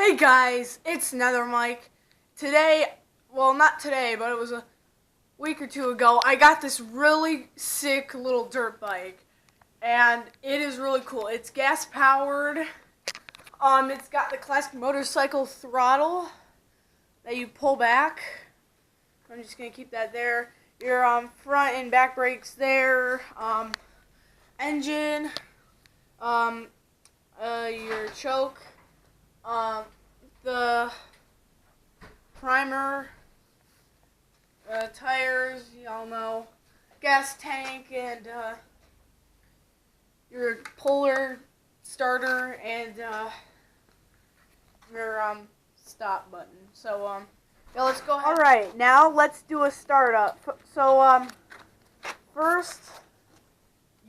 Hey guys, it's Nether Mike. Today, well not today, but it was a week or two ago, I got this really sick little dirt bike. And it is really cool. It's gas powered. It's got the classic motorcycle throttle that you pull back. I'm just gonna keep that there. Your front and back brakes there. Engine. Your choke. The primer, tires, y'all know, gas tank, and your puller starter, and your stop button. So yeah, let's go ahead. All right, now let's do a startup. So first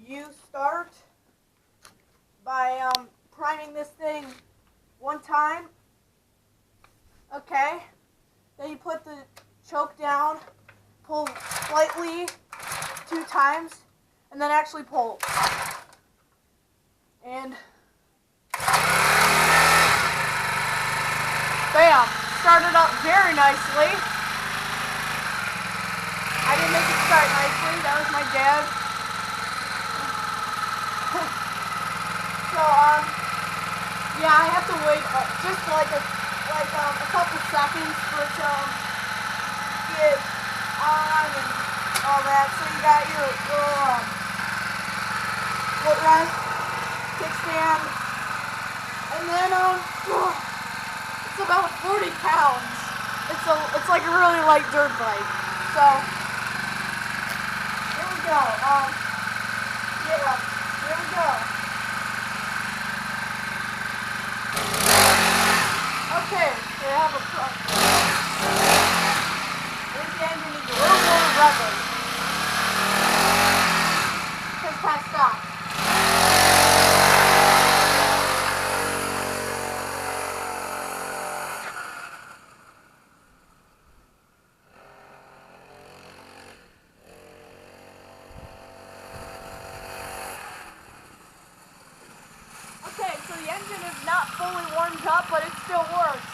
you start by priming this thing one time. Okay. Then you put the choke down, pull slightly 2 times, and then actually pull. And bam! Started up very nicely. I didn't make it start nicely. That was my dad. So yeah, I have to wait just like a couple seconds for it to get on and all that. So you got your little footrest, kickstand, and then it's about 40 pounds. It's like a really light dirt bike. So here we go. Yeah, here we go. Okay, so you have a front. This engine needs a little more rubber. Just kind of stop. Okay, so the engine is not fully warmed up, but it still works.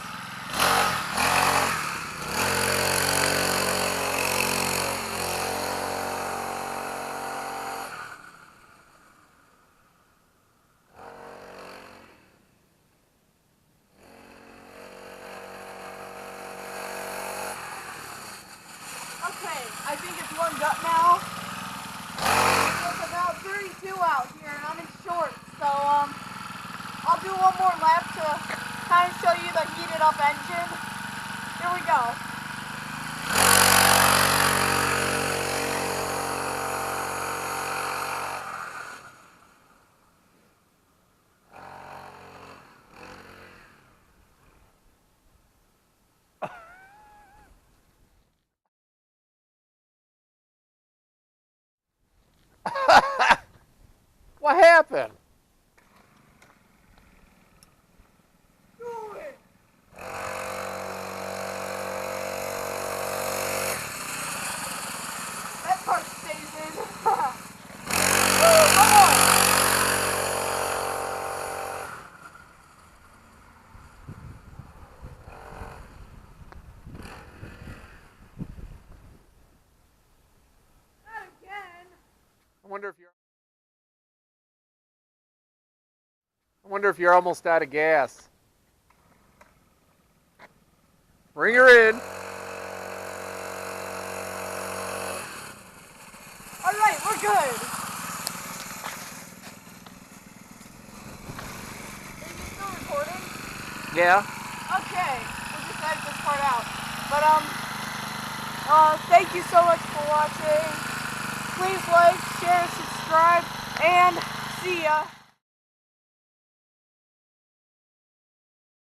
Okay, I think it's warmed up now. It's about 32 out here, and I'm in shorts, so I'll do one more lap to kind of show you the heated up engine. Here we go. What happened? That part stays in. Come on. Not again. I wonder if you're almost out of gas. Bring her in. All right, we're good. Are you still recording? Yeah. Okay, we'll just edit this part out. But thank you so much for watching. Please like, share, subscribe, and see ya.